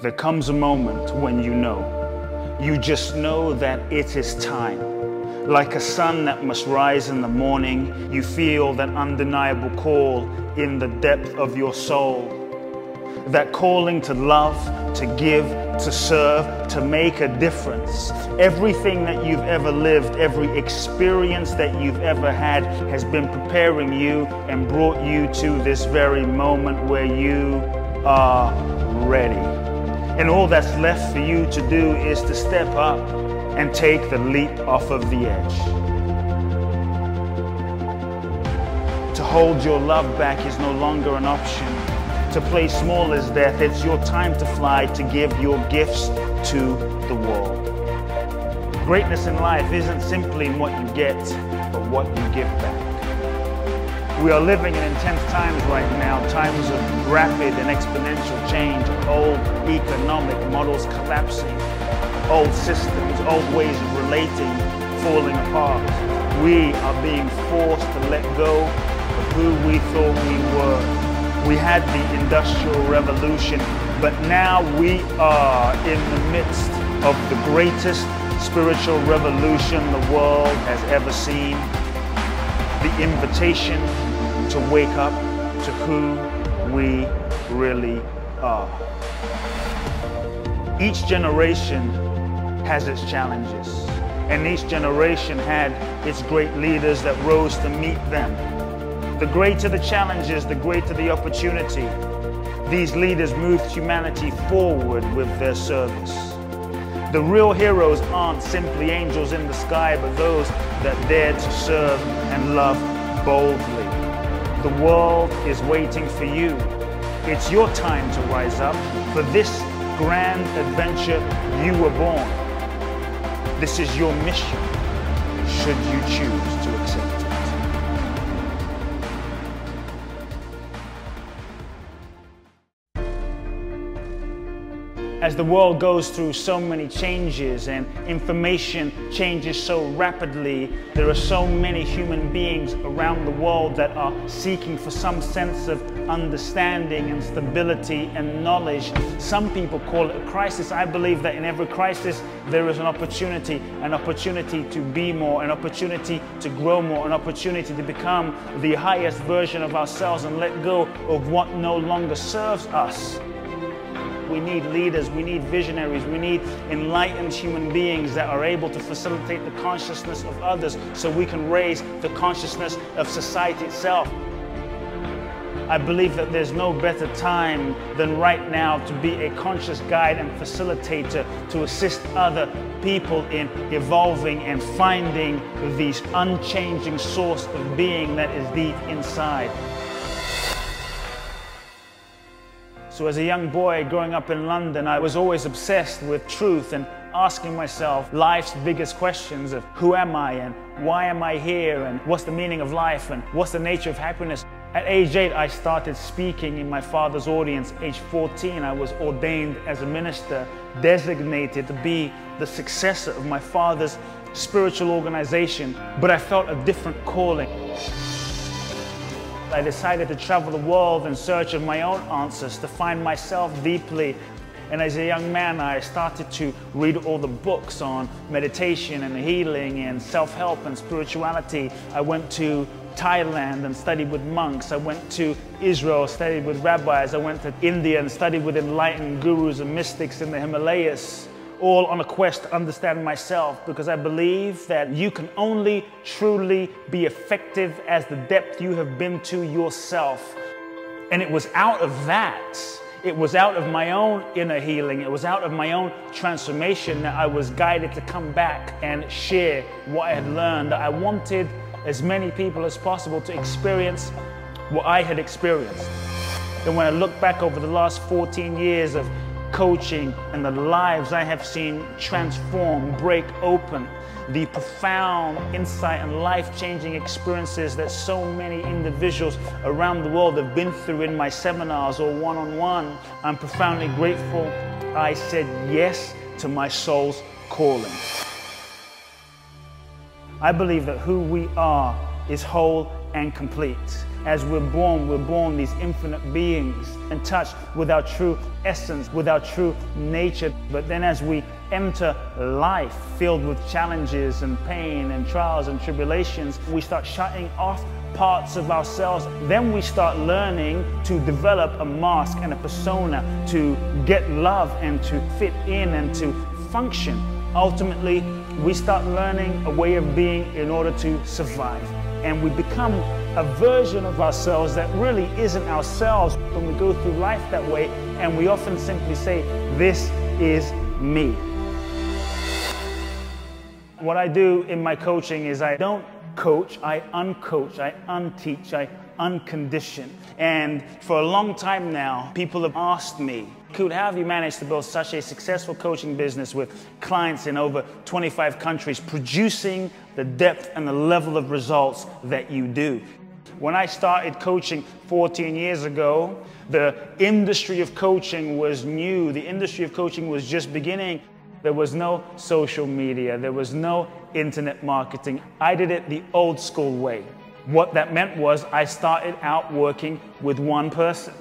There comes a moment when you just know that it is time. Like a sun that must rise in the morning, you feel that undeniable call in the depth of your soul. That calling to love, to give, to serve, to make a difference. Everything that you've ever lived, every experience that you've ever had has been preparing you and brought you to this very moment where you are ready. And all that's left for you to do is to step up and take the leap off of the edge. To hold your love back is no longer an option. To play small is death. It's your time to fly, to give your gifts to the world. Greatness in life isn't simply in what you get, but what you give back. We are living in intense times right now, times of rapid and exponential change, old economic models collapsing, old systems, old ways of relating falling apart. We are being forced to let go of who we thought we were. We had the Industrial Revolution, but now we are in the midst of the greatest spiritual revolution the world has ever seen. The invitation to wake up to who we really are. Each generation has its challenges, and each generation had its great leaders that rose to meet them. The greater the challenges, the greater the opportunity. These leaders moved humanity forward with their service. The real heroes aren't simply angels in the sky, but those that dared to serve and love boldly. The world is waiting for you. It's your time to rise up. For this grand adventure, you were born. This is your mission, should you choose to accept it. As the world goes through so many changes and information changes so rapidly, there are so many human beings around the world that are seeking for some sense of understanding and stability and knowledge. Some people call it a crisis. I believe that in every crisis there is an opportunity to be more, an opportunity to grow more, an opportunity to become the highest version of ourselves and let go of what no longer serves us. We need leaders, we need visionaries, we need enlightened human beings that are able to facilitate the consciousness of others so we can raise the consciousness of society itself. I believe that there's no better time than right now to be a conscious guide and facilitator to assist other people in evolving and finding the unchanging source of being that is deep inside. So as a young boy growing up in London, I was always obsessed with truth and asking myself life's biggest questions of who am I and why am I here and what's the meaning of life and what's the nature of happiness. At age 8, I started speaking in my father's audience. Age 14, I was ordained as a minister, designated to be the successor of my father's spiritual organization, but I felt a different calling. I decided to travel the world in search of my own answers, to find myself deeply. And as a young man, I started to read all the books on meditation and healing and self-help and spirituality. I went to Thailand and studied with monks. I went to Israel, studied with rabbis. I went to India and studied with enlightened gurus and mystics in the Himalayas, all on a quest to understand myself, because I believe that you can only truly be effective as the depth you have been to yourself. And it was out of that, it was out of my own inner healing, it was out of my own transformation that I was guided to come back and share what I had learned. I wanted as many people as possible to experience what I had experienced. And when I look back over the last 14 years of coaching and the lives I have seen transform, break open, the profound insight and life-changing experiences that so many individuals around the world have been through in my seminars or one-on-one, I'm profoundly grateful I said yes to my soul's calling. I believe that who we are is whole and complete. As we're born these infinite beings in touch with our true essence, with our true nature. But then as we enter life filled with challenges and pain and trials and tribulations, we start shutting off parts of ourselves. Then we start learning to develop a mask and a persona to get love and to fit in and to function. Ultimately, we start learning a way of being in order to survive. And we become a version of ourselves that really isn't ourselves when we go through life that way. And we often simply say, this is me. What I do in my coaching is I don't coach, I uncoach, I unteach, I uncondition. And for a long time now, people have asked me, Kute, how have you managed to build such a successful coaching business with clients in over 25 countries, producing the depth and the level of results that you do? When I started coaching 14 years ago, the industry of coaching was new. The industry of coaching was just beginning. There was no social media. There was no internet marketing. I did it the old school way. What that meant was I started out working with one person.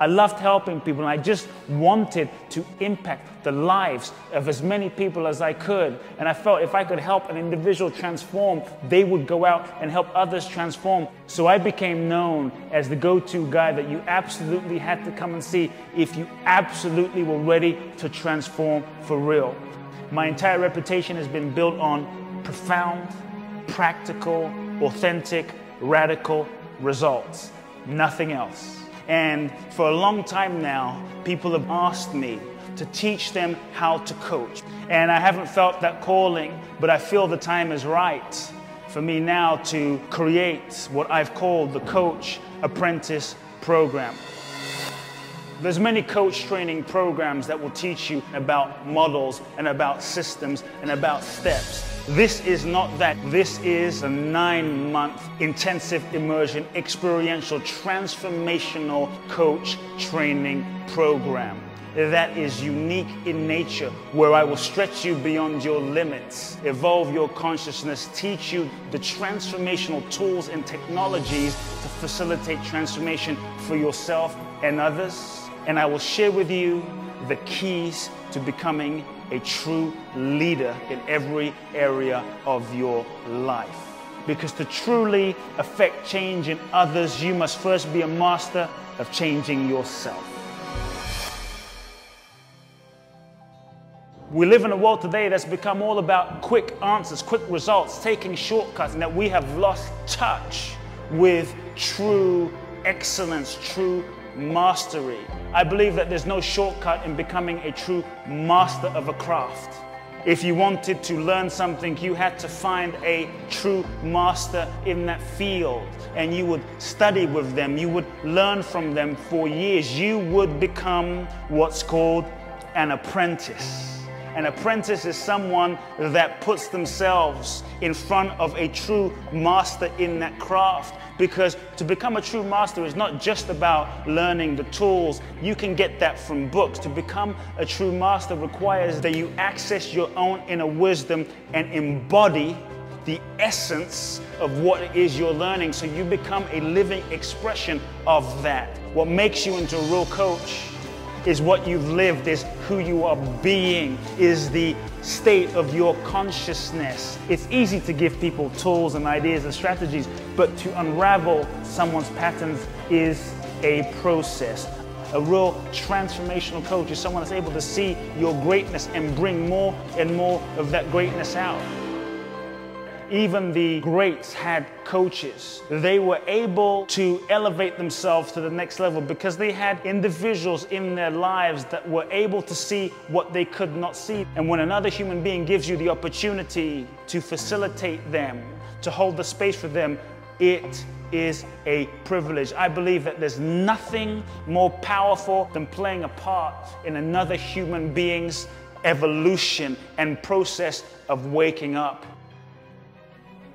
I loved helping people, and I just wanted to impact the lives of as many people as I could. And I felt if I could help an individual transform, they would go out and help others transform. So I became known as the go-to guy that you absolutely had to come and see if you absolutely were ready to transform for real. My entire reputation has been built on profound, practical, authentic, radical results. Nothing else. And for a long time now, people have asked me to teach them how to coach. And I haven't felt that calling, but I feel the time is right for me now to create what I've called the Coach Apprentice program. There's many coach training programs that will teach you about models and about systems and about steps. This is not that. This is a 9-month intensive immersion, experiential, transformational coach training program that is unique in nature, where I will stretch you beyond your limits, evolve your consciousness, teach you the transformational tools and technologies to facilitate transformation for yourself and others. And I will share with you the keys to becoming a true leader in every area of your life. Because to truly affect change in others, you must first be a master of changing yourself. We live in a world today that's become all about quick answers, quick results, taking shortcuts, and that we have lost touch with true excellence, true mastery. I believe that there's no shortcut in becoming a true master of a craft. If you wanted to learn something, you had to find a true master in that field, and you would study with them, you would learn from them for years. You would become what's called an apprentice. An apprentice is someone that puts themselves in front of a true master in that craft. Because to become a true master is not just about learning the tools. You can get that from books. To become a true master requires that you access your own inner wisdom and embody the essence of what it is you're learning, so you become a living expression of that. What makes you into a real coach is what you've lived, is who you are being, is the state of your consciousness. It's easy to give people tools and ideas and strategies, but to unravel someone's patterns is a process. A real transformational coach is someone that's able to see your greatness and bring more and more of that greatness out. Even the greats had coaches. They were able to elevate themselves to the next level because they had individuals in their lives that were able to see what they could not see. And when another human being gives you the opportunity to facilitate them, to hold the space for them, it is a privilege. I believe that there's nothing more powerful than playing a part in another human being's evolution and process of waking up.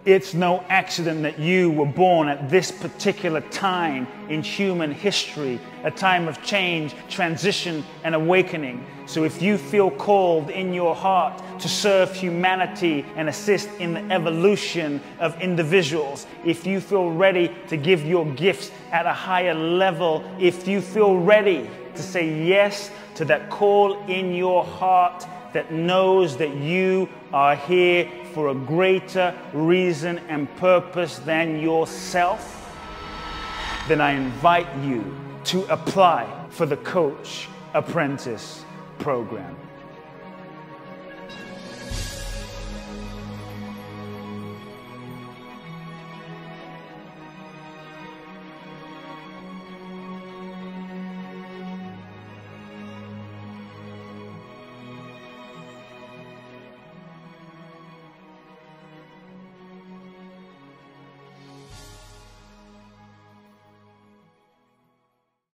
It's no accident that you were born at this particular time in human history, a time of change, transition, and awakening. So if you feel called in your heart to serve humanity and assist in the evolution of individuals, if you feel ready to give your gifts at a higher level, if you feel ready to say yes to that call in your heart that knows that you are here for a greater reason and purpose than yourself, then I invite you to apply for the Coach Apprentice program.